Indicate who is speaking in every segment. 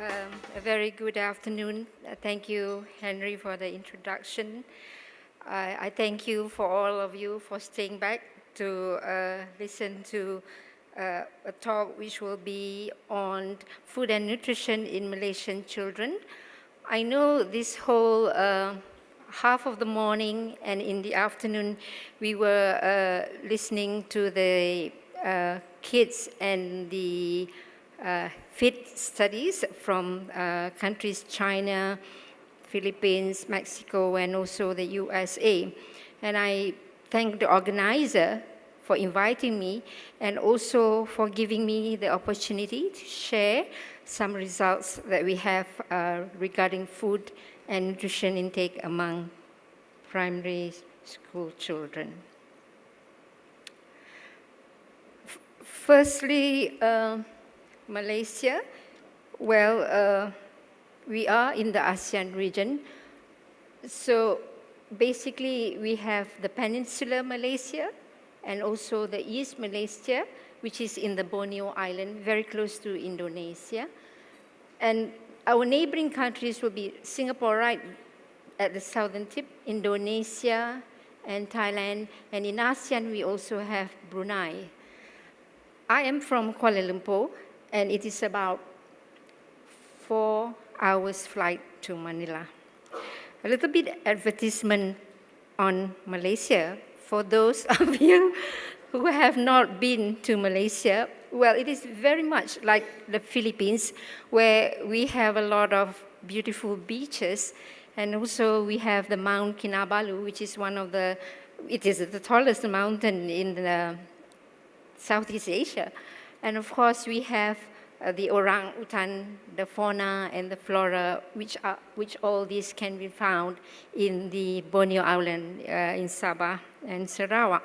Speaker 1: A very good afternoon. Thank you, Henry, for the introduction. I thank you for all of you for staying back to listen to a talk which will be on food and nutrition in Malaysian children. I know this whole half of the morning and in the afternoon we were listening to the kids and the fit studies from countries China, Philippines, Mexico, and also the USA. And I thank the organizer for inviting me and also for giving me the opportunity to share some results that we have regarding food and nutrition intake among primary school children. Firstly, Malaysia, well, we are in the ASEAN region. So basically, we have the peninsular Malaysia and also the East Malaysia, which is in the Borneo Island, very close to Indonesia. And our neighboring countries will be Singapore right at the southern tip, Indonesia and Thailand. And in ASEAN, we also have Brunei. I am from Kuala Lumpur, and it is about 4 hours flight to Manila. A little bit advertisement on Malaysia for those of you who have not been to Malaysia. Well, it is very much like the Philippines, where we have a lot of beautiful beaches, and also we have the Mount Kinabalu, which is it is the tallest mountain in the Southeast Asia. And of course, we have the orang-utan, the fauna and the flora, which all these can be found in the Borneo Island in Sabah and Sarawak.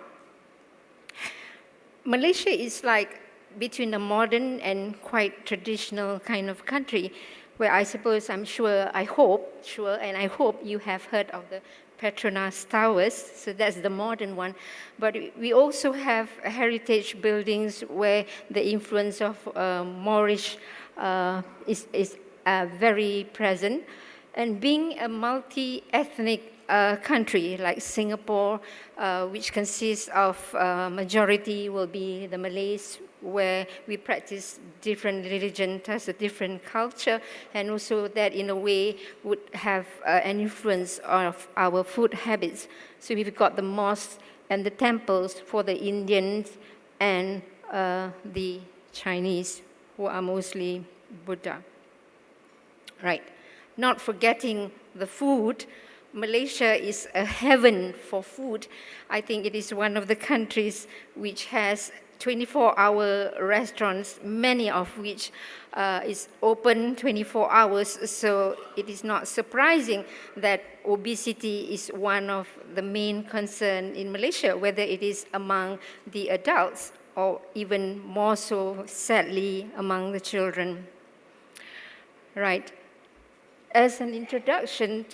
Speaker 1: Malaysia is like between a modern and quite traditional kind of country, where I suppose, I hope you have heard of the Petronas Towers, so that's the modern one. But we also have heritage buildings where the influence of Moorish is very present. And being a multi-ethnic country like Singapore, which consists of majority will be the Malays, where we practice different religion, has a different culture, and also that in a way would have an influence of our food habits. So we've got the mosques and the temples for the Indians and the Chinese, who are mostly Buddha. Right. Not forgetting the food, Malaysia is a heaven for food. I think it is one of the countries which has 24-hour restaurants, many of which is open 24 hours. So it is not surprising that obesity is one of the main concerns in Malaysia, whether it is among the adults or even more so, sadly, among the children. Right. As an introduction,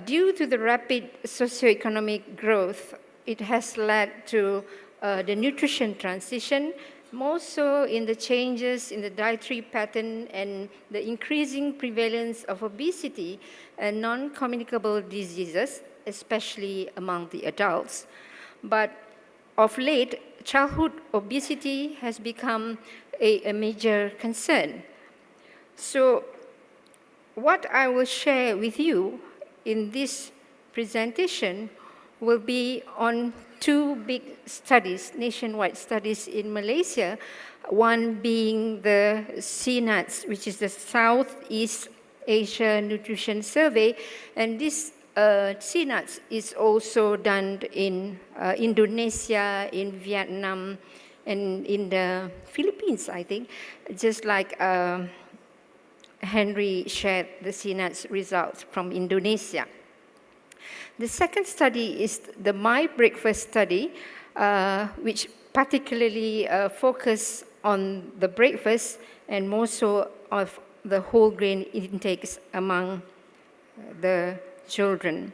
Speaker 1: due to the rapid socioeconomic growth, it has led to the nutrition transition, more so in the changes in the dietary pattern and the increasing prevalence of obesity and non-communicable diseases, especially among the adults. But of late, childhood obesity has become a major concern. So what I will share with you in this presentation will be on two big studies, nationwide studies in Malaysia, one being the SEANUTS, which is the Southeast Asia Nutrition Survey, and this SEANUTS is also done in Indonesia, in Vietnam, and in the Philippines, I think, just like Henry shared the SEANUTS results from Indonesia. The second study is the MyBreakfast study, which particularly focus on the breakfast and more so of the whole grain intakes among the children.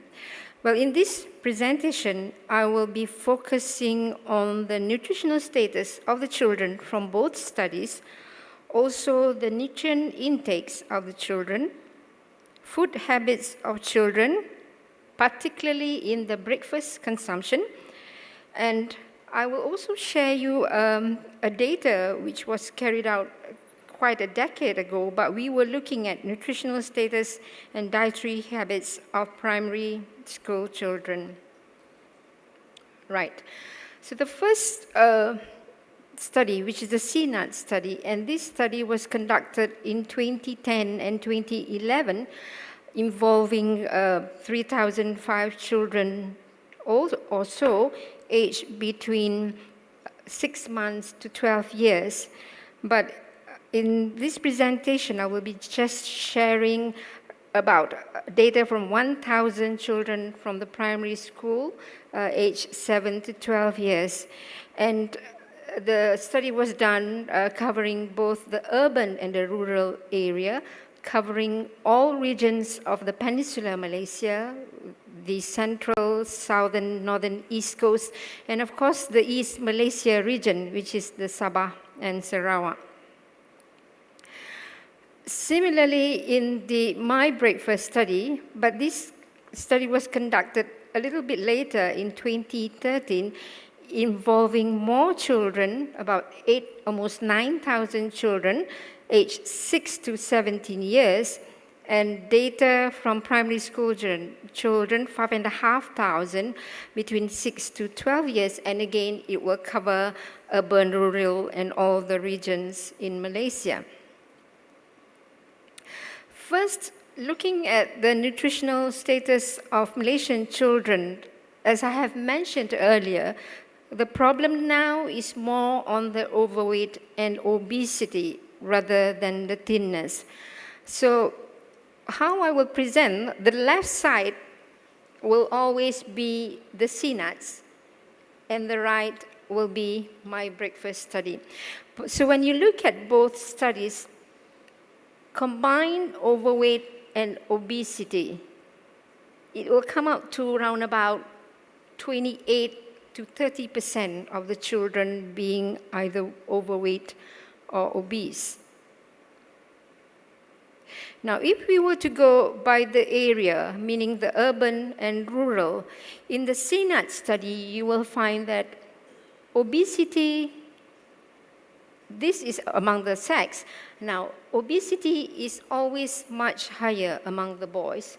Speaker 1: Well, in this presentation, I will be focusing on the nutritional status of the children from both studies, also the nutrient intakes of the children, food habits of children, particularly in the breakfast consumption. And I will also share you a data which was carried out quite a decade ago, but we were looking at nutritional status and dietary habits of primary school children. Right. So the first study, which is the SEANUTS study, and this study was conducted in 2010 and 2011, involving 3,005 children or so, aged between 6 months to 12 years. But in this presentation, I will be just sharing about data from 1,000 children from the primary school, aged 7 to 12 years. And the study was done covering both the urban and the rural area, covering all regions of the peninsular Malaysia, the central, southern, northern, east coast, and of course the East Malaysia region, which is the Sabah and Sarawak. Similarly, in the MyBreakfast study, but this study was conducted a little bit later in 2013, involving more children, about almost 9,000 children, aged 6 to 17 years, and data from primary school children, 5,500 between 6 to 12 years, and again, it will cover urban, rural, and all the regions in Malaysia. First, looking at the nutritional status of Malaysian children, as I have mentioned earlier, the problem now is more on the overweight and obesity rather than the thinness. So how I will present, the left side will always be the SEANUTS, and the right will be MyBreakfast study. So when you look at both studies, combined overweight and obesity, it will come out to around about 28 to 30% of the children being either overweight or obese. Now, if we were to go by the area, meaning the urban and rural, in the SEANUTS study, you will find that obesity, this is among the sex. Now, obesity is always much higher among the boys.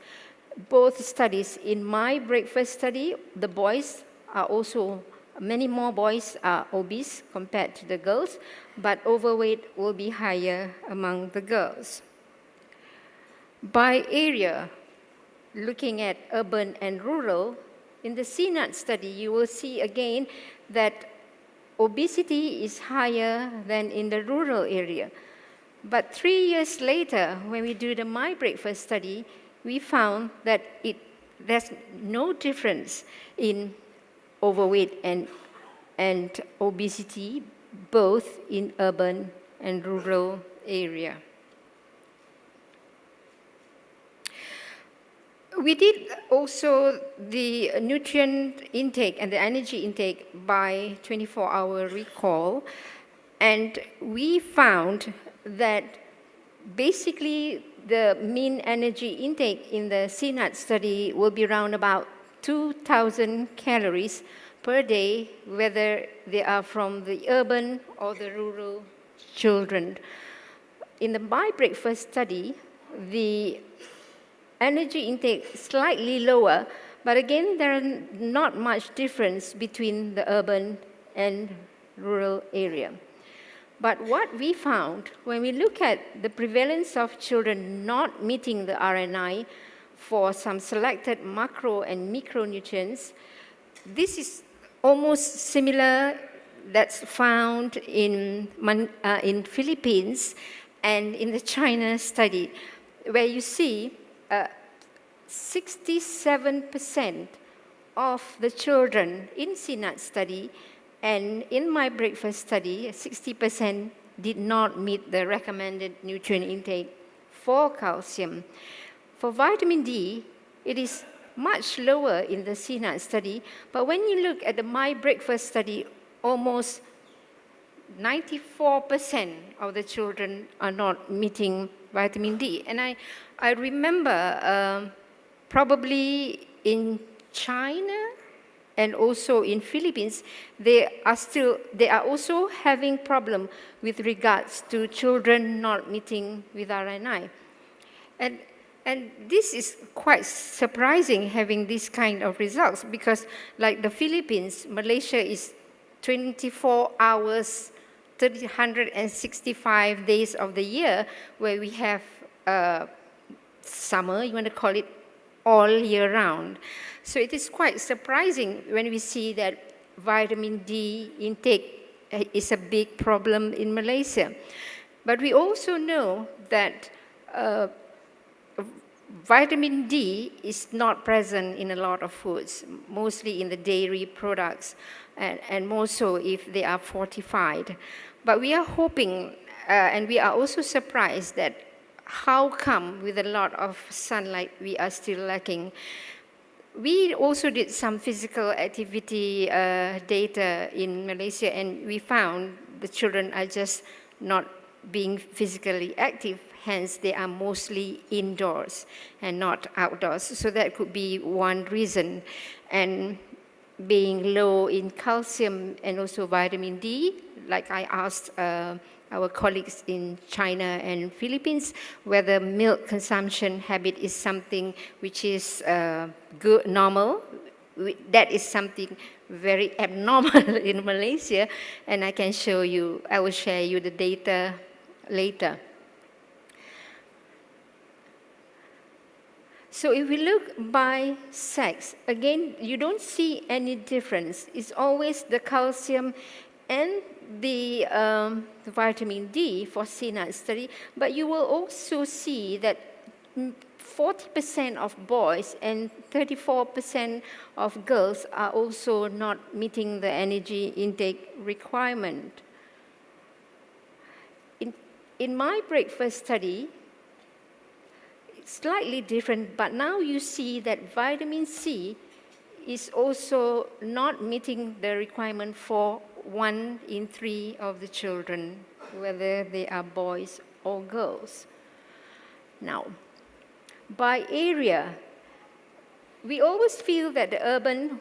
Speaker 1: Both studies, in MyBreakfast study, the boys are also, many more boys are obese compared to the girls, but overweight will be higher among the girls. By area, looking at urban and rural, in the SEANUTS study, you will see again that obesity is higher than in the rural area. But 3 years later, when we do the MyBreakfast study, we found that there's no difference in overweight and obesity, both in urban and rural area. We did also the nutrient intake and the energy intake by 24-hour recall, and we found that basically the mean energy intake in the SEANUTS study will be around about 2,000 calories per day, whether they are from the urban or the rural children. In the MyBreakfast study, the energy intake slightly lower, but again, there are not much difference between the urban and rural area. But what we found, when we look at the prevalence of children not meeting the RNI for some selected macro and micronutrients, this is almost similar that's found in Philippines and in the China study, where you see 67% of the children in SEANUTS study and in MyBreakfast study, 60% did not meet the recommended nutrient intake for calcium. For vitamin D, it is much lower in the SEANUTS study, but when you look at the MyBreakfast study, almost 94% of the children are not meeting vitamin D. And I remember probably in China and also in Philippines, they are also having problem with regards to children not meeting with RNI. And this is quite surprising having this kind of results, because like the Philippines, Malaysia is 24 hours, 365 days of the year, where we have summer, you want to call it, all year round. So it is quite surprising when we see that vitamin D intake is a big problem in Malaysia. But we also know that vitamin D is not present in a lot of foods, mostly in the dairy products, and more so if they are fortified. But we are hoping, and we are also surprised that how come with a lot of sunlight we are still lacking. We also did some physical activity data in Malaysia, and we found the children are just not being physically active, hence they are mostly indoors and not outdoors. So that could be one reason. And being low in calcium and also vitamin D, like I asked our colleagues in China and Philippines, whether milk consumption habit is something which is good, normal. That is something very abnormal in Malaysia, and I can show you, I will share you the data later. So if we look by sex, again, you don't see any difference. It's always the calcium and the vitamin D for SEANUTS study, but you will also see that 40% of boys and 34% of girls are also not meeting the energy intake requirement. In MyBreakfast study, it's slightly different, but now you see that vitamin C is also not meeting the requirement for 1 in 3 of the children, whether they are boys or girls. Now, by area, we always feel that the urban,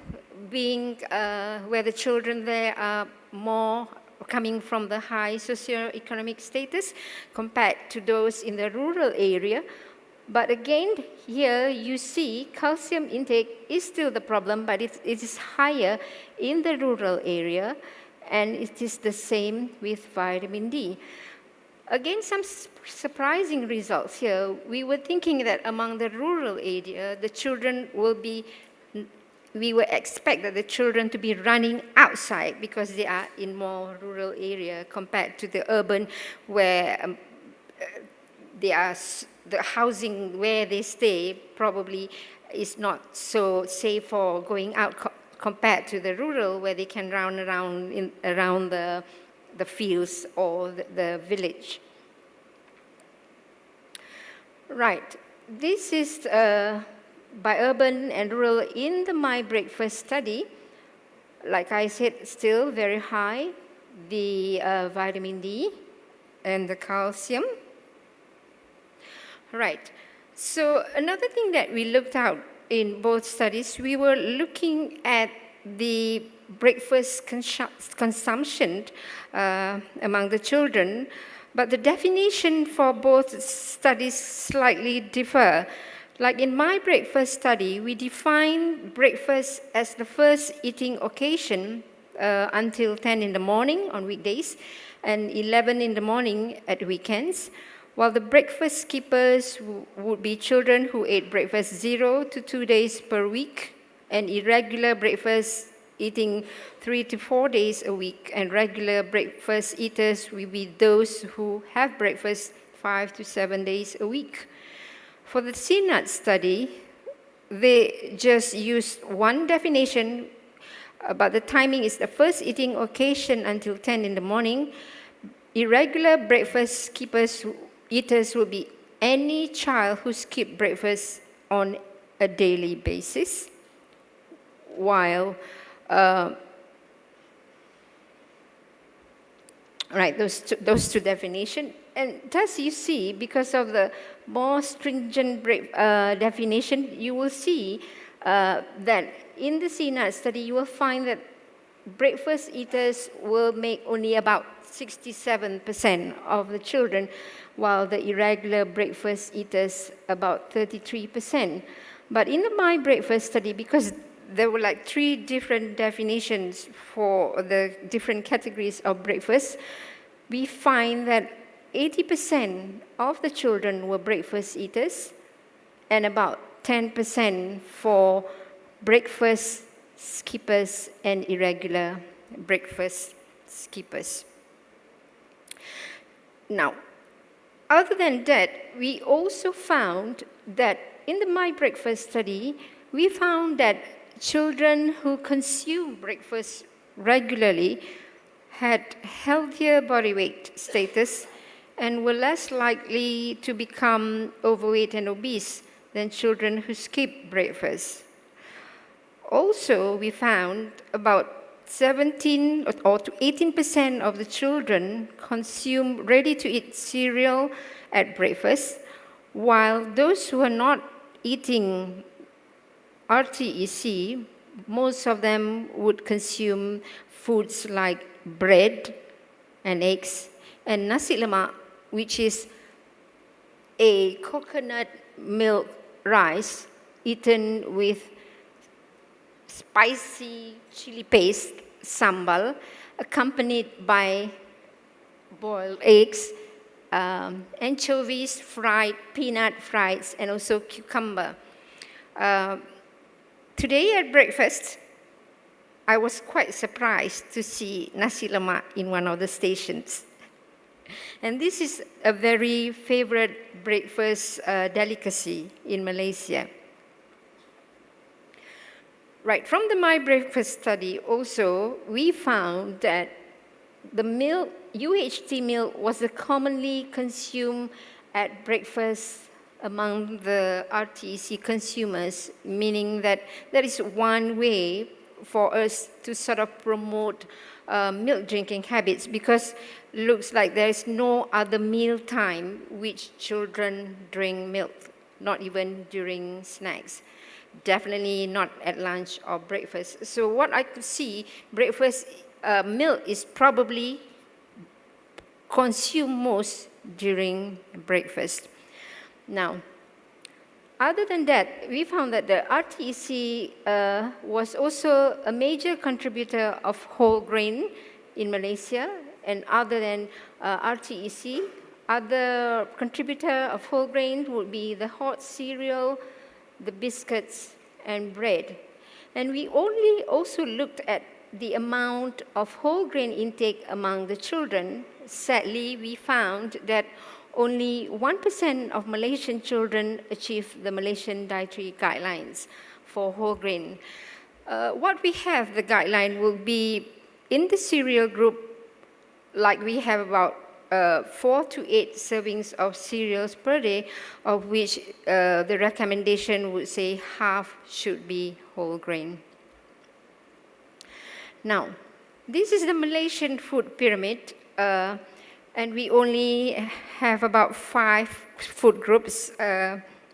Speaker 1: being where the children there are more coming from the high socioeconomic status compared to those in the rural area. But again, here you see calcium intake is still the problem, but it is higher in the rural area, and it is the same with vitamin D. Again, some surprising results here. We were thinking that among the rural area, the children will be, we would expect that the children to be running outside because they are in more rural area compared to the urban, where they are, the housing where they stay probably is not so safe for going out compared to the rural, where they can run around around the fields or the village. Right, this is by urban and rural in the MyBreakfast study. Like I said, still very high, the vitamin D and the calcium. Right, so another thing that we looked out in both studies, we were looking at the breakfast consumption among the children, but the definition for both studies slightly differ. Like in MyBreakfast study, we define breakfast as the first eating occasion until 10 in the morning on weekdays and 11 in the morning at weekends, while the breakfast skippers would be children who ate breakfast 0 to 2 days per week, and irregular breakfast eating 3 to 4 days a week, and regular breakfast eaters will be those who have breakfast 5 to 7 days a week. For the SEANUTS study, they just used one definition, but the timing is the first eating occasion until 10 in the morning. Irregular breakfast eaters will be any child who skips breakfast on a daily basis, while Right, those two definitions. And thus you see, because of the more stringent definition, you will see that in the SEANUTS study, you will find that breakfast eaters will make only about 67% of the children, while the irregular breakfast eaters about 33%. But in the MyBreakfast study, because there were like 3 different definitions for the different categories of breakfast, we find that 80% of the children were breakfast eaters and about 10% for breakfast skippers and irregular breakfast skippers. Now, other than that, we also found that in the MyBreakfast study, we found that children who consume breakfast regularly had healthier body weight status and were less likely to become overweight and obese than children who skip breakfast. Also, we found about 17 or to 18% of the children consume ready-to-eat cereal at breakfast, while those who are not eating RTEC, most of them would consume foods like bread and eggs and nasi lemak, which is a coconut milk rice eaten with spicy chili paste, sambal, accompanied by boiled eggs, anchovies, fried, peanut fries, and also cucumber. Today at breakfast, I was quite surprised to see nasi lemak in one of the stations. And this is a very favorite breakfast delicacy in Malaysia. Right, from the MyBreakfast study also, we found that the milk, UHT milk, was the commonly consumed at breakfast among the RTEC consumers, meaning that that is one way for us to sort of promote milk drinking habits, because looks like there is no other meal time which children drink milk, not even during snacks. Definitely not at lunch or breakfast. So what I could see, breakfast milk is probably consumed most during breakfast. Now, other than that, we found that the RTEC was also a major contributor of whole grain in Malaysia, and other than RTEC, other contributor of whole grain would be the hot cereal, the biscuits, and bread. And we only also looked at the amount of whole grain intake among the children. Sadly, we found that only 1% of Malaysian children achieve the Malaysian dietary guidelines for whole grain. What we have, the guideline will be in the cereal group, like we have about 4 to 8 servings of cereals per day, of which the recommendation would say half should be whole grain. Now, this is the Malaysian food pyramid, and we only have about 5 food groups,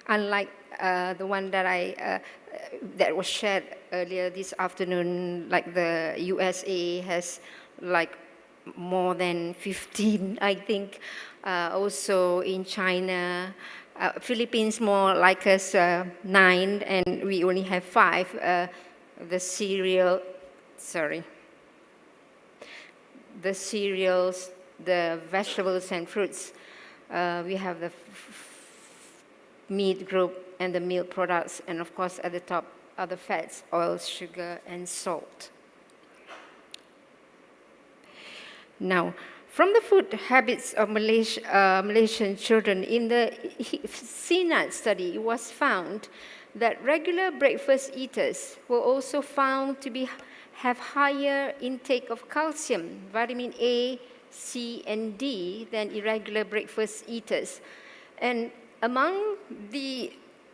Speaker 1: unlike the one that that was shared earlier this afternoon. Like the USA has like more than 15, I think. Also in China, Philippines more like us, 9, and we only have 5. The cereals, the vegetables and fruits. We have the meat group and the milk products, and of course at the top are the fats, oils, sugar, and salt. Now, from the food habits of Malaysian children, in the SEANUTS study, it was found that regular breakfast eaters were also found to have higher intake of calcium, vitamin A, C, and D than irregular breakfast eaters. And among the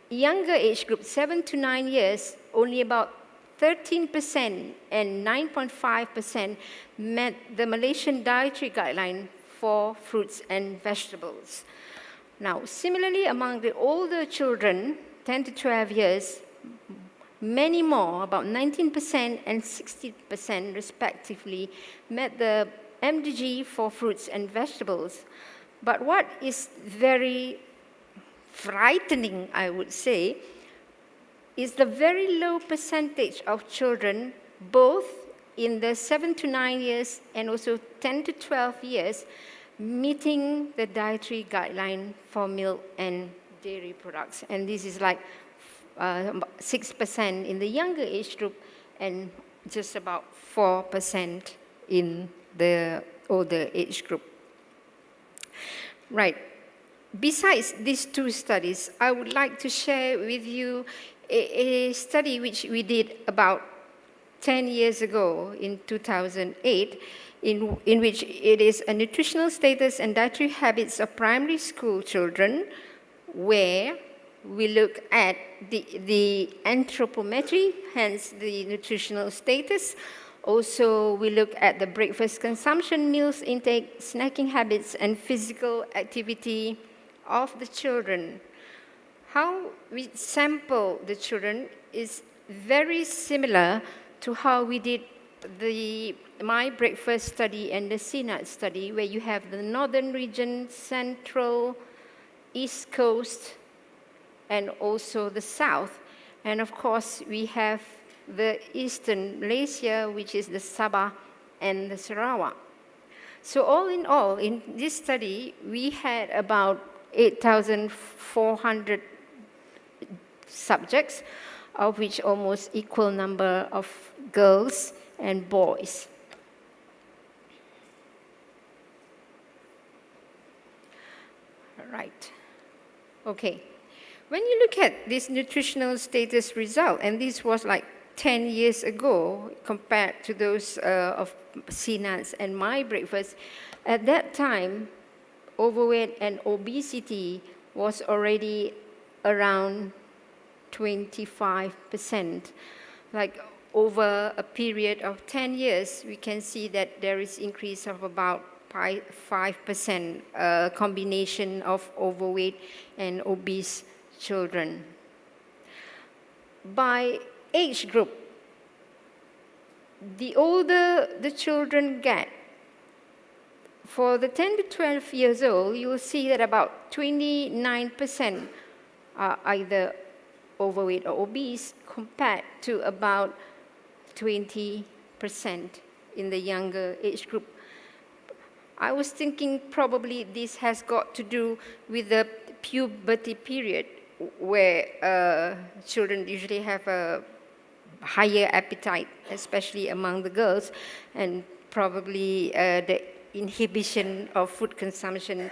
Speaker 1: younger age group, 7 to 9 years, only about 13% and 9.5% met the Malaysian dietary guideline for fruits and vegetables. Now, similarly, among the older children, 10 to 12 years, many more, about 19% and 60% respectively, met the MDG for fruits and vegetables. But what is very frightening, I would say, is the very low percentage of children, both in the 7 to 9 years and also 10 to 12 years, meeting the dietary guideline for milk and dairy products. And this is like 6% in the younger age group and just about 4% in the older age group. Right. Besides these two studies, I would like to share with you a study which we did about 10 years ago in 2008, in which it is a nutritional status and dietary habits of primary school children, where we look at the anthropometry, hence the nutritional status. Also, we look at the breakfast consumption, meals intake, snacking habits, and physical activity of the children. How we sample the children is very similar to how we did the MyBreakfast study and the SEANUTS study, where you have the northern region, central, east coast, and also the south. And of course, we have the eastern Malaysia, which is the Sabah and the Sarawak. So all in all, in this study, we had about 8,400 subjects, of which almost equal number of girls and boys. Right. Okay. When you look at this nutritional status result, and this was like 10 years ago compared to those of SEANUTS and MyBreakfast, at that time, overweight and obesity was already around 25%. Like over a period of 10 years, we can see that there is increase of about 5%, a combination of overweight and obese children. By age group, the older the children get, for the 10 to 12 years old, you will see that about 29% are either overweight or obese, compared to about 20% in the younger age group. I was thinking probably this has got to do with the puberty period, where children usually have a higher appetite, especially among the girls, and probably the inhibition of food consumption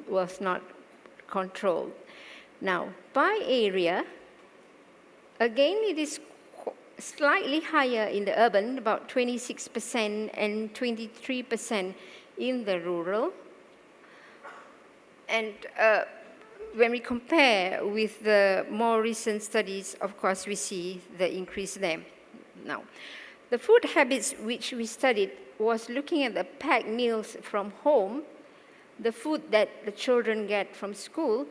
Speaker 1: was not controlled. Now, by area, again, it is slightly higher in the urban, about 26% and 23% in the rural. And when we compare with the more recent studies, of course, we see the increase there. Now, the food habits which we studied was looking at the packed meals from home, the food that the children get from school,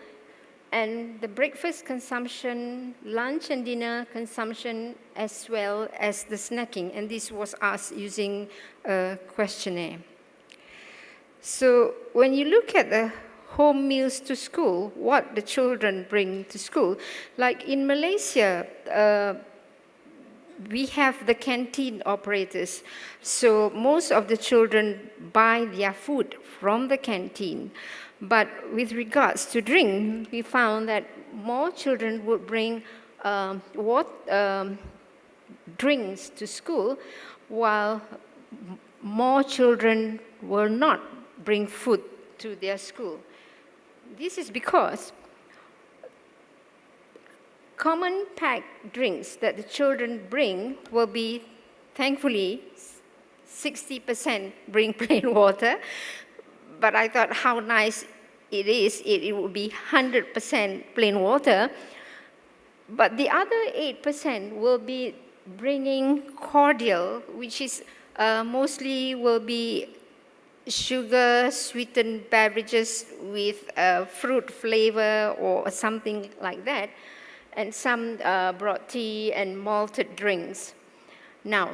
Speaker 1: and the breakfast consumption, lunch and dinner consumption, as well as the snacking. And this was asked using a questionnaire. So when you look at the home meals to school, what the children bring to school, like in Malaysia, we have the canteen operators. So most of the children buy their food from the canteen. But with regards to drink, we found that more children would bring drinks to school, while more children will not bring food to their school. This is because common packed drinks that the children bring will be, thankfully, 60% bring plain water. But I thought how nice it is, it would be 100% plain water. But the other 8% will be bringing cordial, which is mostly will be sugar sweetened beverages with fruit flavor or something like that, and some brought tea and malted drinks. Now,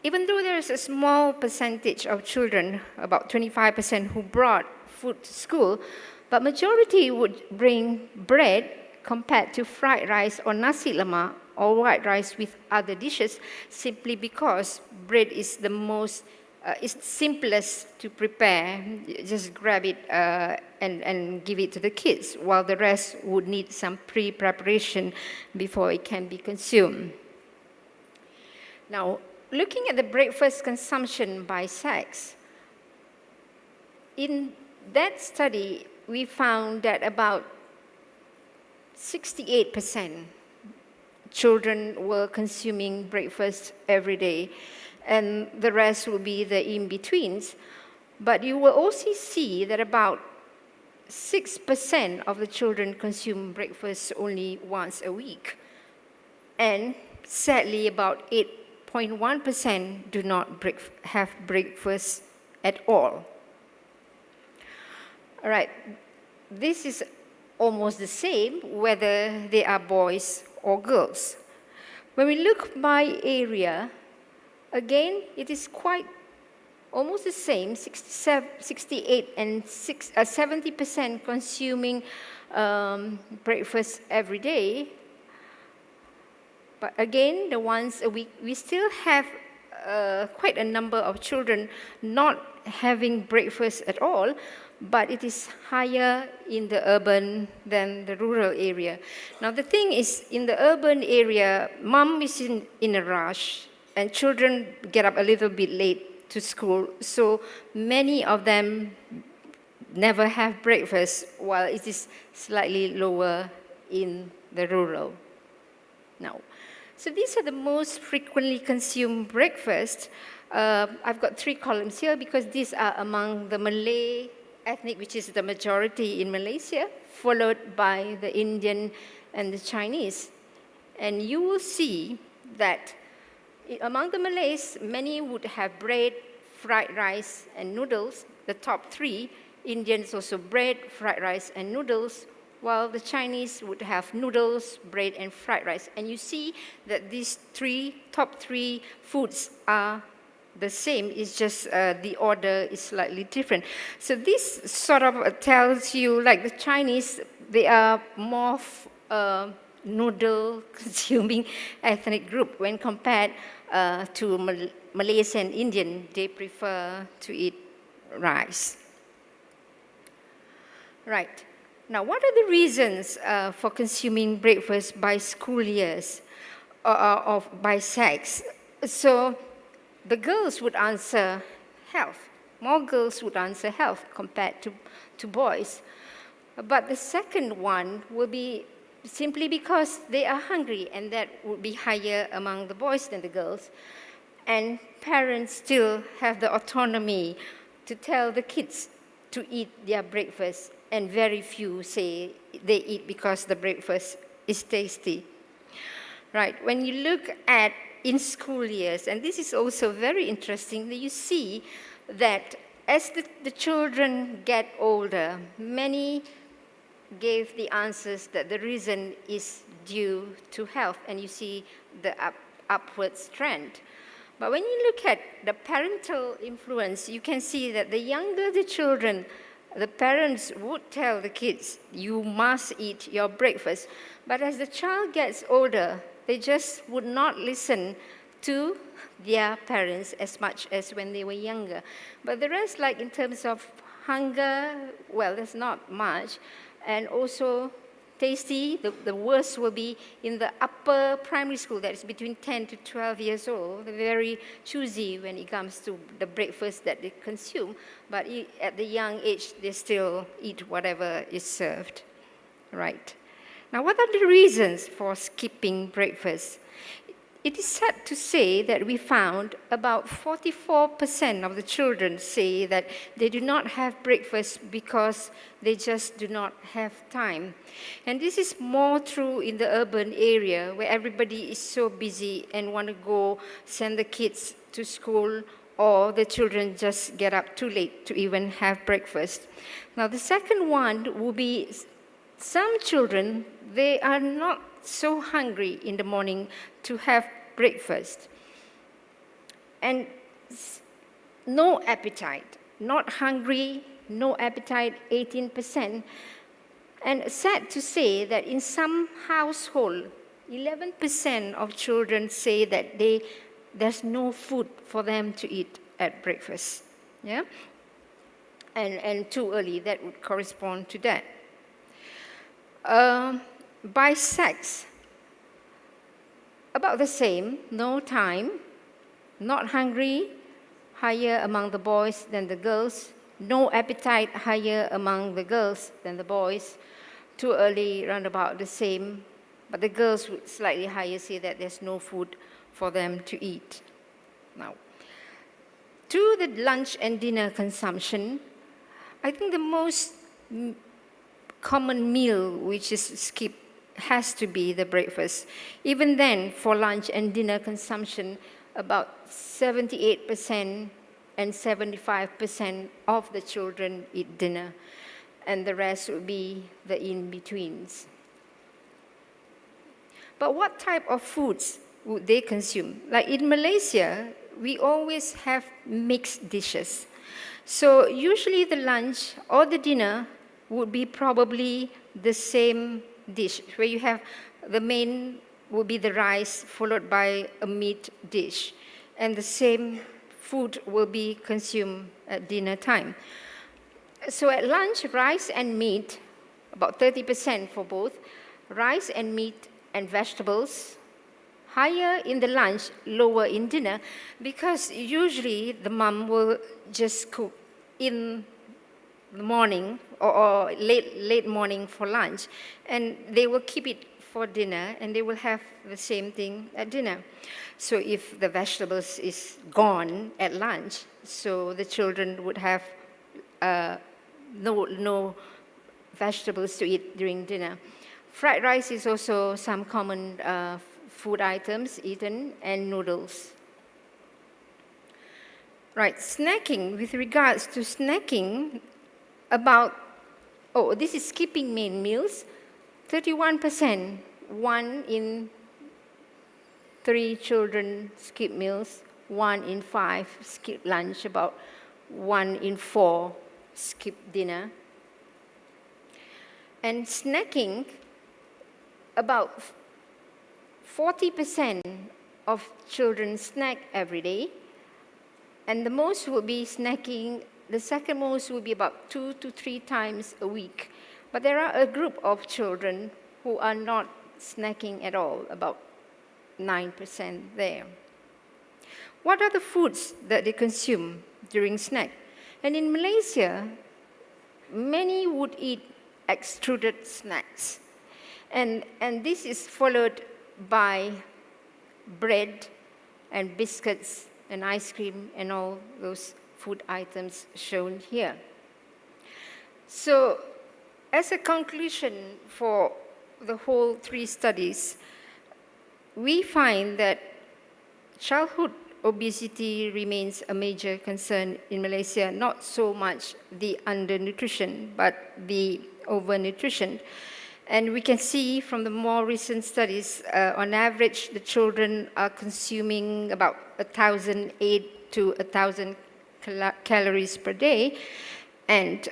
Speaker 1: even though there is a small percentage of children, about 25%, who brought food to school, but majority would bring bread compared to fried rice or nasi lemak or white rice with other dishes, simply because bread is the most, it's simplest to prepare. Just grab it and give it to the kids, while the rest would need some pre-preparation before it can be consumed. Now, looking at the breakfast consumption by sex, in that study, we found that about 68% children were consuming breakfast every day, and the rest will be the in-betweens. But you will also see that about 6% of the children consume breakfast only once a week, and sadly about 8.1% do not have breakfast at all. All right, this is almost the same whether they are boys or girls. When we look by area, again, it is quite almost the same, 68 and 70% consuming breakfast every day. But again, the once a week, we still have quite a number of children not having breakfast at all, but it is higher in the urban than the rural area. Now the thing is, in the urban area, mom is in a rush, and children get up a little bit late to school, so many of them never have breakfast, while it is slightly lower in the rural. Now, so these are the most frequently consumed breakfast. I've got 3 columns here because these are among the Malay ethnic, which is the majority in Malaysia, followed by the Indian and the Chinese. And you will see that among the Malays, many would have bread, fried rice, and noodles, the top 3. Indians also bread, fried rice, and noodles, while the Chinese would have noodles, bread, and fried rice. And you see that these top three foods are the same, it's just the order is slightly different. So this sort of tells you, like the Chinese, they are more noodle-consuming ethnic group when compared to Malaysian and Indian. They prefer to eat rice. Right. Now, what are the reasons for consuming breakfast by school years or by sex? So the girls would answer health. More girls would answer health compared to boys. But the second one will be simply because they are hungry, and that would be higher among the boys than the girls. And parents still have the autonomy to tell the kids to eat their breakfast, and very few say they eat because the breakfast is tasty. Right, when you look at in school years, and this is also very interesting, that you see that as the children get older, many gave the answers that the reason is due to health, and you see the upwards trend. But when you look at the parental influence, you can see that the younger the children, the parents would tell the kids, you must eat your breakfast. But as the child gets older, they just would not listen to their parents as much as when they were younger. But the rest, like in terms of hunger, well, there's not much. And also tasty, the worst will be in the upper primary school, that is between 10 to 12 years old. They're very choosy when it comes to the breakfast that they consume. But at the young age, they still eat whatever is served. Right. Now, what are the reasons for skipping breakfast? it is sad to say that we found about 44% of the children say that they do not have breakfast because they just do not have time. And this is more true in the urban area where everybody is so busy and want to go send the kids to school, or the children just get up too late to even have breakfast. Now, the second one will be some children, they are not so hungry in the morning to have breakfast. And no appetite, not hungry, no appetite, 18%. And sad to say that in some household, 11% of children say that there's no food for them to eat at breakfast. Yeah? And too early, that would correspond to that. By sex, about the same, no time, not hungry, higher among the boys than the girls, no appetite, higher among the girls than the boys, too early, round about the same, but the girls would slightly higher say that there's no food for them to eat. Now, to the lunch and dinner consumption, I think the most common meal which is skipped has to be the breakfast. Even then, for lunch and dinner consumption, about 78% and 75% of the children eat dinner, and the rest would be the in-betweens. But what type of foods would they consume? Like in Malaysia, we always have mixed dishes. So usually the lunch or the dinner would be probably the same dish, where you have the main will be the rice followed by a meat dish, and the same food will be consumed at dinner time. So at lunch, rice and meat, about 30% for both, rice and meat and vegetables, higher in the lunch, lower in dinner, because usually the mom will just cook in the morning or late morning for lunch, and they will keep it for dinner, and they will have the same thing at dinner. So if the vegetables is gone at lunch, so the children would have no vegetables to eat during dinner. Fried rice is also some common food items eaten, and noodles. Right, snacking. With regards to snacking, this is skipping main meals. 31%, 1 in 3 children skip meals, 1 in 5 skip lunch, about 1 in 4 skip dinner. And snacking, about 40% of children snack every day, and the most will be snacking, the second most will be about 2 to 3 times a week. But there are a group of children who are not snacking at all, about 9% there. What are the foods that they consume during snack? And in Malaysia, many would eat extruded snacks. And this is followed by bread and biscuits and ice cream and all those food items shown here. So, as a conclusion for the whole 3 studies, we find that childhood obesity remains a major concern in Malaysia, not so much the undernutrition, but the overnutrition. And we can see from the more recent studies, on average, the children are consuming about 1,008 to 1,000 calories per day, and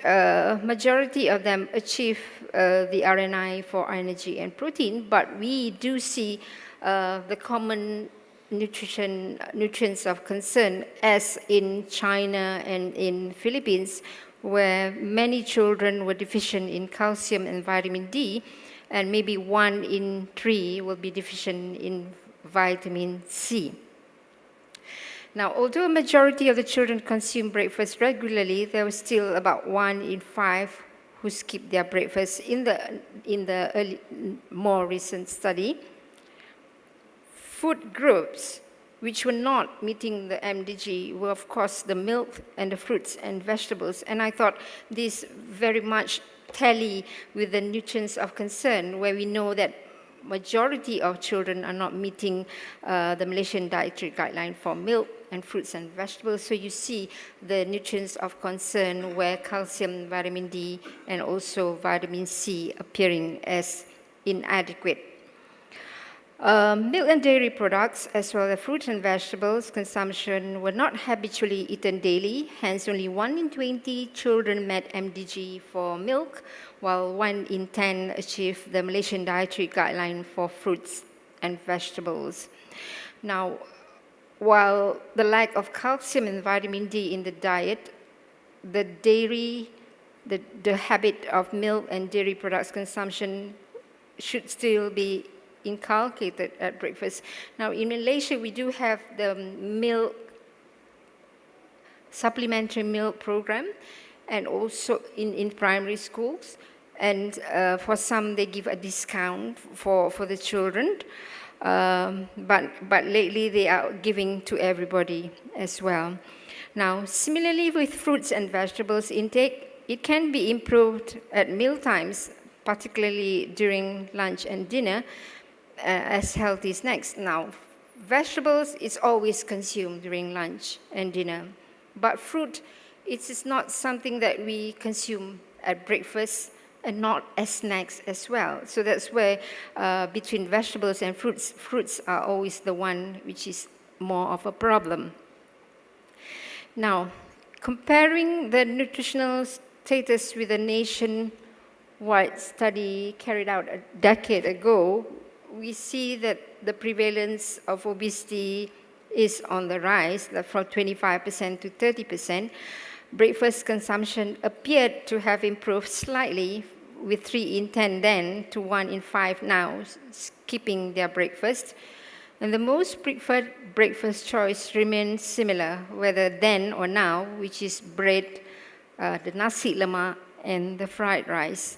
Speaker 1: majority of them achieve the RNI for energy and protein, but we do see the common nutrients of concern, as in China and in Philippines, where many children were deficient in calcium and vitamin D, and maybe 1 in 3 will be deficient in vitamin C. Now, although a majority of the children consume breakfast regularly, there was still about 1 in 5 who skip their breakfast in the more recent study. food groups which were not meeting the MDG were, of course, the milk and the fruits and vegetables. And I thought this very much tally with the nutrients of concern, where we know that majority of children are not meeting the Malaysian dietary guideline for milk and fruits and vegetables. So you see the nutrients of concern where calcium, vitamin D, and also vitamin C appearing as inadequate. Milk and dairy products, as well as fruit and vegetables consumption, were not habitually eaten daily. Hence, only 1 in 20 children met MDG for milk, while 1 in 10 achieved the Malaysian dietary guideline for fruits and vegetables. Now, while the lack of calcium and vitamin D in the diet, the habit of milk and dairy products consumption should still be inculcated at breakfast. Now, in Malaysia, we do have the supplementary milk program, and also in primary schools. And for some, they give a discount for the children. But lately, they are giving to everybody as well. Now, similarly with fruits and vegetables intake, it can be improved at meal times, particularly during lunch and dinner, as healthy snacks. Now, vegetables is always consumed during lunch and dinner, but fruit, it is not something that we consume at breakfast and not as snacks as well. So that's where between vegetables and fruits are always the one which is more of a problem. Now, comparing the nutritional status with a nationwide study carried out a decade ago, we see that the prevalence of obesity is on the rise, from 25% to 30%. Breakfast consumption appeared to have improved slightly, with 3 in 10 then to 1 in 5 now skipping their breakfast. And the most preferred breakfast choice remains similar, whether then or now, which is bread, the nasi lemak, and the fried rice.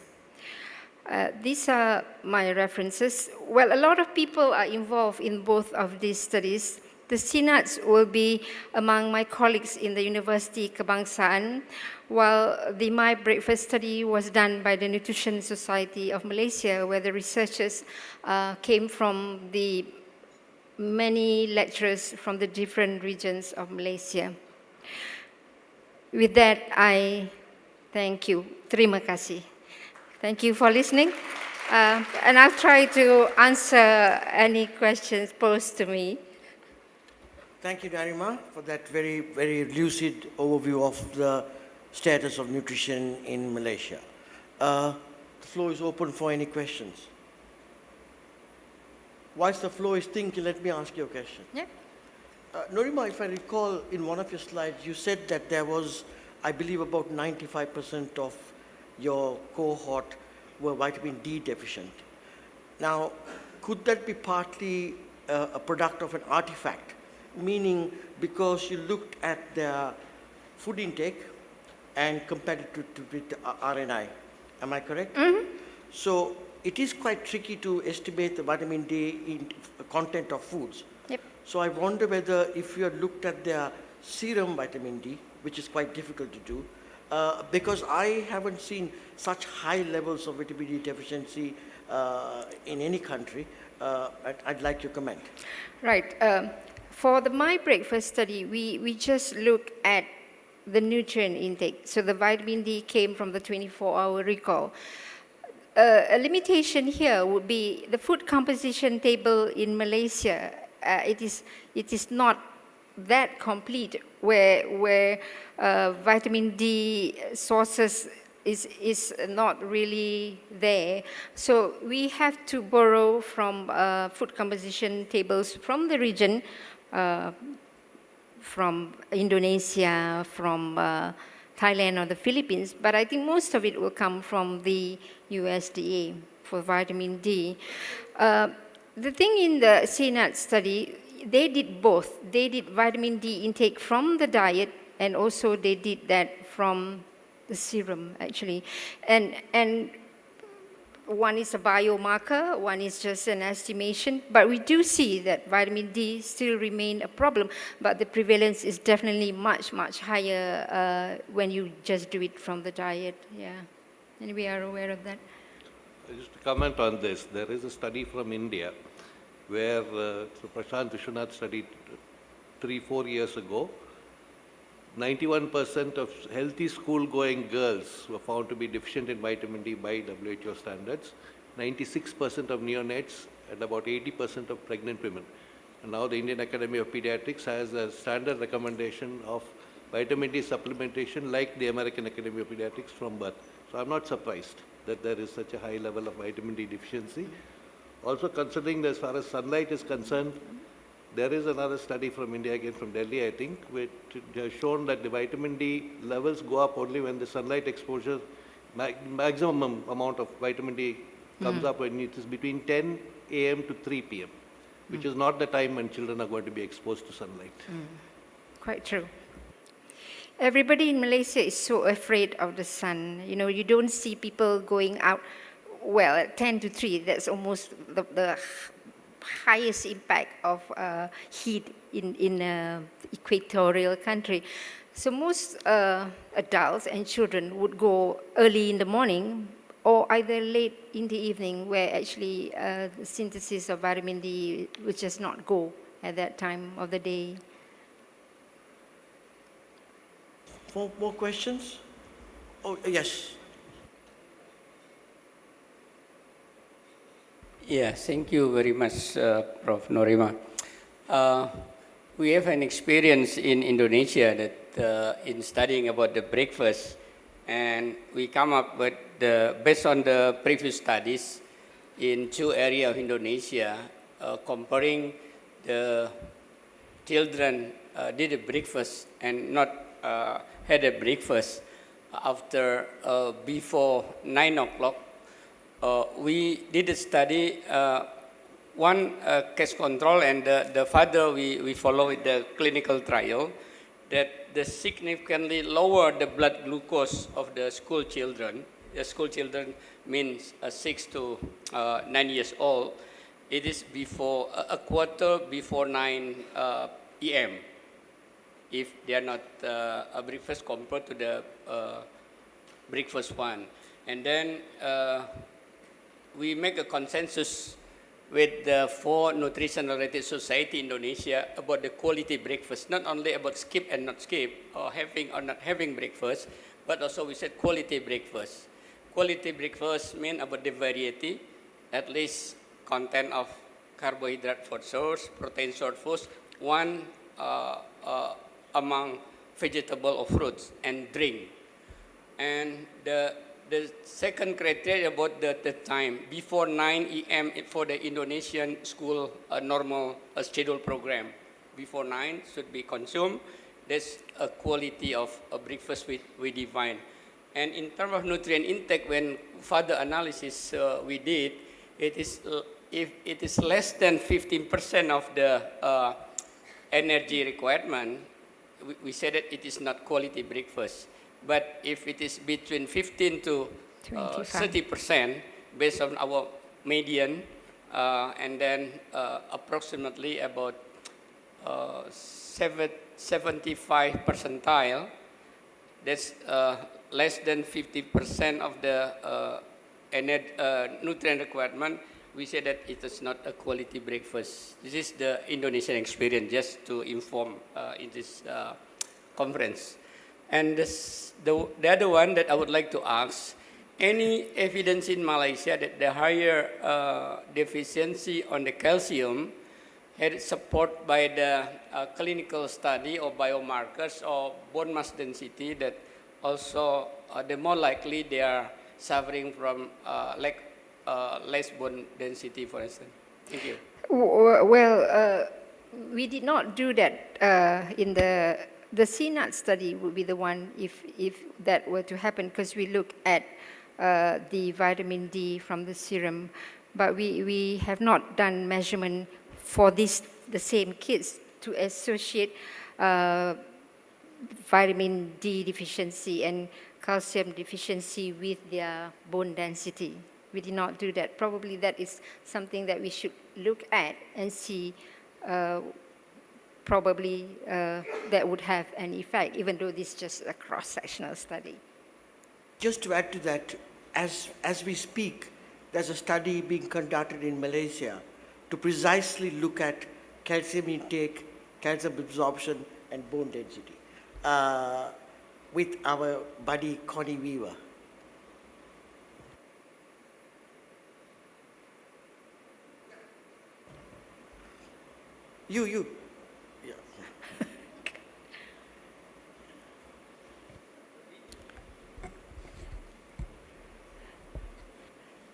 Speaker 1: These are my references. Well, a lot of people are involved in both of these studies. The SEANUTS will be among my colleagues in the University Kebangsaan, while the MyBreakfast study was done by the Nutrition Society of Malaysia, where the researchers came from the many lecturers from the different regions of Malaysia. With that, I thank you. Terima kasih. Thank you for listening. And I'll try to answer any questions posed to me.
Speaker 2: Thank you, Nomirah, for that very, very lucid overview of the status of nutrition in Malaysia. The floor is open for any questions. Whilst the floor is thinking, let me ask you a question.
Speaker 1: Yeah.
Speaker 2: Nomirah, if I recall, in one of your slides, you said that there was, I believe, about 95% of your cohort were vitamin D deficient. Now, could that be partly a product of an artifact? Meaning, because you looked at their food intake and compared it with the RNI. Am I correct?
Speaker 1: Mm-hmm.
Speaker 2: So it is quite tricky to estimate the vitamin D content of foods.
Speaker 1: Yep.
Speaker 2: So I wonder whether if you had looked at their serum vitamin D, which is quite difficult to do, because I haven't seen such high levels of vitamin D deficiency in any country. I'd like your comment.
Speaker 1: Right. For the MyBreakfast study, we just look at the nutrient intake. So the vitamin D came from the 24-hour recall. A limitation here would be the food composition table in Malaysia. It is not that complete, where vitamin D sources is not really there. So we have to borrow from food composition tables from the region, from Indonesia, from Thailand or the Philippines, but I think most of it will come from the USDA for vitamin D. The thing in the SEANUTS study, they did both. They did vitamin D intake from the diet, and also they did that from the serum, actually. And one is a biomarker, one is just an estimation, but we do see that vitamin D still remain a problem, but the prevalence is definitely much, much higher when you just do it from the diet, yeah. And we are aware of that.
Speaker 3: Just to comment on this, there is a study from India where so Prashant Vishwanath studied 3-4 years ago. 91% of healthy school-going girls were found to be deficient in vitamin D by WHO standards, 96% of neonates, and about 80% of pregnant women. And now the Indian Academy of Pediatrics has a standard recommendation of vitamin D supplementation like the American Academy of Pediatrics from birth. So I'm not surprised that there is such a high level of vitamin D deficiency. Also considering that as far as sunlight is concerned, there is another study from India, again from Delhi, I think, which has shown that the vitamin D levels go up only when the sunlight exposure, maximum amount of vitamin D comes up when it is between 10 a.m. to 3 p.m., which is not the time when children are going to be exposed to sunlight.
Speaker 1: Quite true. Everybody in Malaysia is so afraid of the sun. You know, you don't see people going out, well, at 10 to 3, that's almost the highest impact of heat in equatorial country. So most adults and children would go early in the morning or either late in the evening, where actually the synthesis of vitamin D would just not go at that time of the day.
Speaker 2: More questions? Oh, yes.
Speaker 4: Yeah, thank you very much, Prof. Nomirah. We have an experience in Indonesia that in studying about the breakfast, and we come up with based on the previous studies in 2 areas of Indonesia, comparing the children did a breakfast and not had a breakfast after before 9 o'clock. We did a study, one case control, and the father we followed the clinical trial, that the significantly lower the blood glucose of the school children. The school children means 6 to 9 years old. It is before a quarter before 9 a.m. if they are not a breakfast compared to the breakfast one. And then we make a consensus with the 4 nutrition-related society in Indonesia about the quality breakfast, not only about skip and not skip, or having or not having breakfast, but also we said quality breakfast. Quality breakfast means about the variety, at least content of carbohydrate food source, protein source foods, one among vegetable or fruits, and drink. And the second criteria about the time, before 9 a.m. for the Indonesian school normal schedule program. Before 9 should be consumed. That's a quality of a breakfast we define. And in terms of nutrient intake, when further analysis we did, it is if it is less than 15% of the energy requirement, we said that it is not quality breakfast. But if it is between 15 to 30%, based on our median, and then approximately about 75 percentile, that's less than 50% of the nutrient requirement, we say that it is not a quality breakfast. This is the Indonesian experience, just to inform in this conference. And the other one that I would like to ask, any evidence in Malaysia that the higher deficiency on the calcium had support by the clinical study or biomarkers or bone mass density, that also the more likely they are suffering from less bone density, for instance? Thank you.
Speaker 1: Well, we did not do that in the SEANUTS study would be the one if that were to happen, because we look at the vitamin D from the serum, but we have not done measurement for the same kids to associate vitamin D deficiency and calcium deficiency with their bone density. we did not do that. Probably that is something that we should look at and see. Probably that would have an effect, even though this is just a cross-sectional study.
Speaker 2: Just to add to that, as we speak, there's a study being conducted in Malaysia to precisely look at calcium intake, calcium absorption, and bone density with our buddy Connie Weaver. You. Yeah.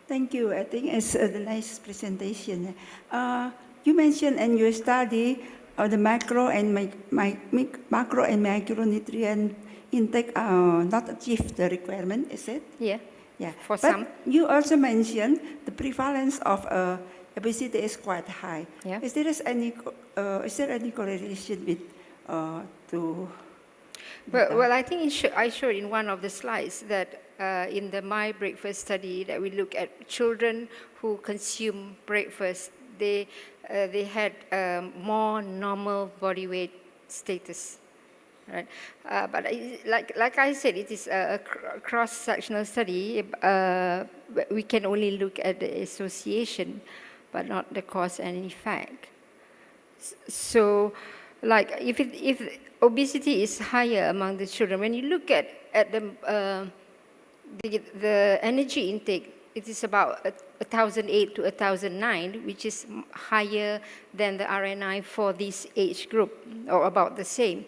Speaker 5: Thank you. I think it's a nice presentation. You mentioned in your study the macro and micronutrient intake not achieve the requirement, is it?
Speaker 1: Yeah.
Speaker 5: Yeah.
Speaker 1: For
Speaker 5: but
Speaker 1: some.
Speaker 5: you also mentioned the prevalence of obesity is quite high.
Speaker 1: Yeah.
Speaker 5: Is there any correlation with to?
Speaker 1: Well, I think I showed in one of the slides that in the MyBreakfast study that we look at children who consume breakfast, they had more normal body weight status, right? But like I said, it is a cross-sectional study. We can only look at the association, but not the cause and effect. So, like if obesity is higher among the children, when you look at the energy intake, it is about 1,008 to 1,009, which is higher than the RNI for this age group, or about the same.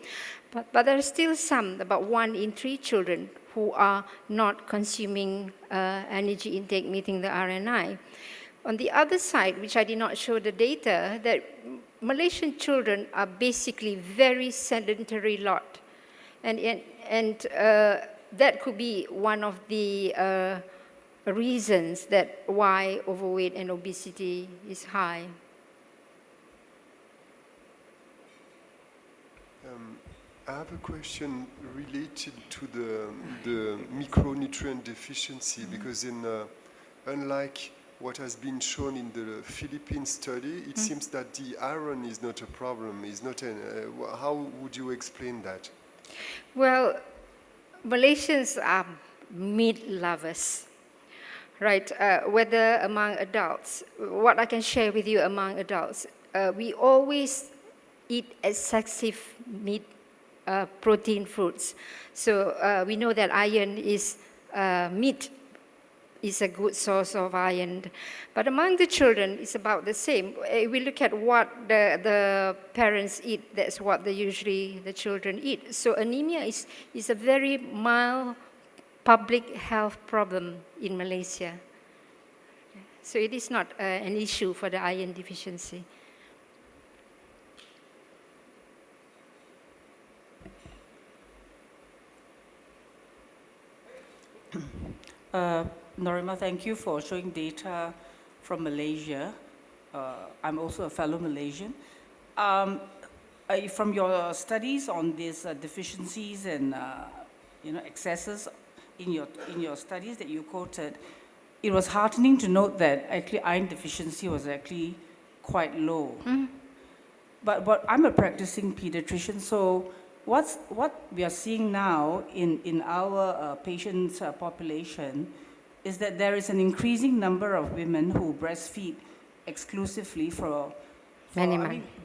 Speaker 1: But there are still some, about 1 in 3 children, who are not consuming energy intake meeting the RNI. On the other side, which I did not show the data, that Malaysian children are basically very sedentary lot. And that could be one of the reasons that why overweight and obesity is high.
Speaker 6: I have a question related to the micronutrient deficiency, because unlike what has been shown in the Philippine study, it seems that the iron is not a problem. How would you explain that?
Speaker 1: Well, Malaysians are meat lovers, right? Whether among adults, what I can share with you among adults, we always eat excessive meat, protein foods. So we know that iron is meat is a good source of iron. But among the children, it's about the same. We look at what the parents eat, that's what usually the children eat. So anemia is a very mild public health problem in Malaysia. So it is not an issue for the iron deficiency.
Speaker 7: Nomirah, thank you for showing data from Malaysia. I'm also a fellow Malaysian. From your studies on these deficiencies and excesses in your studies that you quoted, it was heartening to note that actually iron deficiency was actually quite low. Mm. But I'm a practicing pediatrician, so what we are seeing now in our patients' population is that there is an increasing number of women who breastfeed exclusively for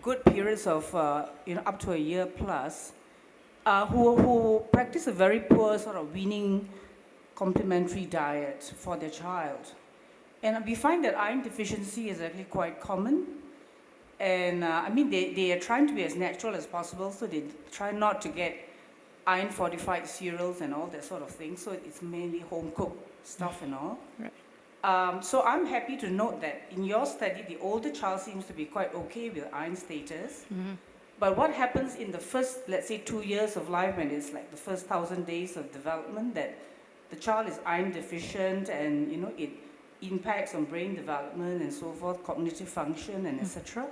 Speaker 7: good periods of up to a year plus, who practice a very poor sort of weaning complementary diet for their child. And we find that iron deficiency is actually quite common. And they are trying to be as natural as possible, so they try not to get iron-fortified cereals and all that sort of thing. So it's mainly home-cooked stuff and all. Right. So I'm happy to note that in your study, the older child seems to be quite okay with iron status. Mm-hmm. But what happens in the first, let's say, 2 years of life, when it's like the first 1,000 days of development, that the child is iron deficient and it impacts on brain development and so forth, cognitive function and etc.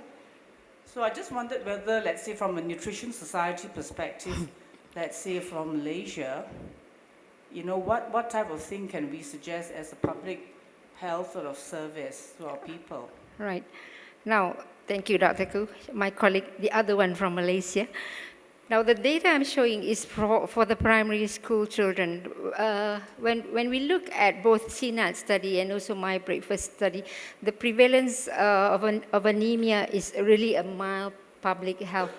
Speaker 7: So I just wondered whether, let's say, from a nutrition society perspective, let's say from Malaysia, what type of thing can we suggest as a public health sort of service to our people.
Speaker 1: Right. Now, thank you, Dr. Koo, my colleague, the other one from Malaysia. Now, the data I'm showing is for the primary school children. When we look at both SEANUTS study and also MyBreakfast study, the prevalence of anemia is really a mild public health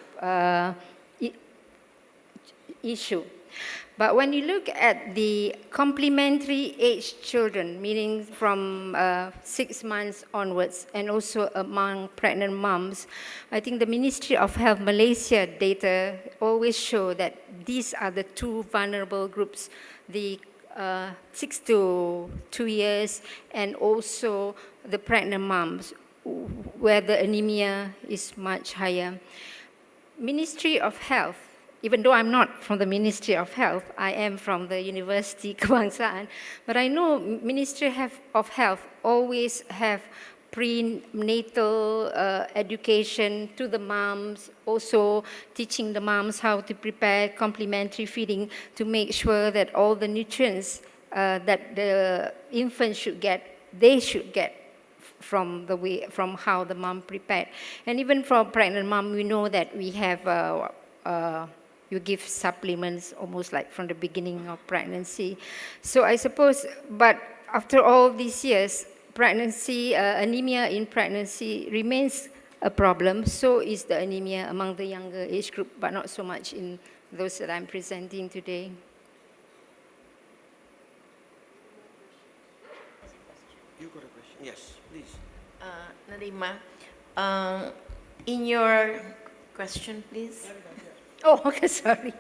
Speaker 1: issue. But when you look at the complementary age children, meaning from 6 months onwards, and also among pregnant moms, I think the Ministry of Health Malaysia data always show that these are the two vulnerable groups, the 6 to 2 years, and also the pregnant moms, where the anemia is much higher. Ministry of Health, even though I'm not from the Ministry of Health, I am from the University Kebangsaan, but I know Ministry of Health always have prenatal education to the moms, also teaching the moms how to prepare complementary feeding to make sure that all the nutrients that the infant should get, they should get from how the mom prepared. And even for pregnant mom, we know that we have you give supplements almost like from the beginning of pregnancy. So I suppose, but after all these years, pregnancy, anemia in pregnancy remains a problem. So is the anemia among the younger age group, but not so much in those that I'm presenting today.
Speaker 2: You got a question? Yes, please.
Speaker 8: Norimah, in your question, please.
Speaker 1: Oh, okay, sorry.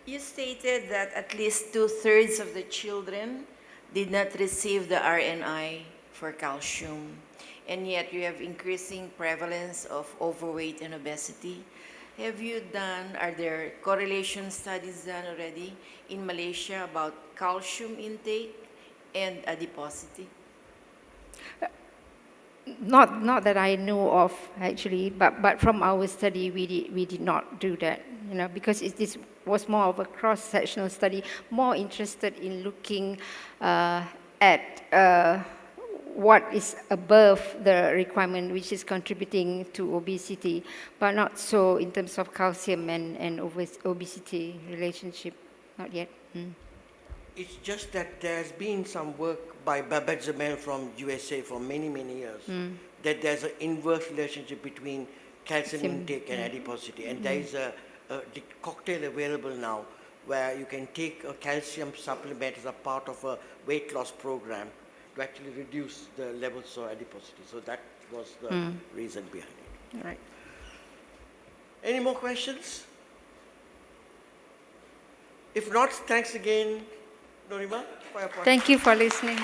Speaker 8: You stated that at least 2/3 of the children did not receive the RNI for calcium, and yet you have increasing prevalence of overweight and obesity. Are there correlation studies done already in Malaysia about calcium intake and adiposity?
Speaker 1: Not that I know of actually, but from our study we did not do that, because this was more of a cross-sectional study, more interested in looking at what is above the requirement, which is contributing to obesity, but not so in terms of calcium and obesity relationship, not yet.
Speaker 2: It's just that there's been some work by Babette Zemel from USA for many, many years, that there's an inverse relationship between calcium intake and adiposity. And there is a cocktail available now where you can take a calcium supplement as a part of a weight loss program to actually reduce the levels of adiposity. So that was the reason behind it.
Speaker 1: Right.
Speaker 2: Any more questions? If not, thanks again, Norimah, for your part.
Speaker 1: Thank you for listening.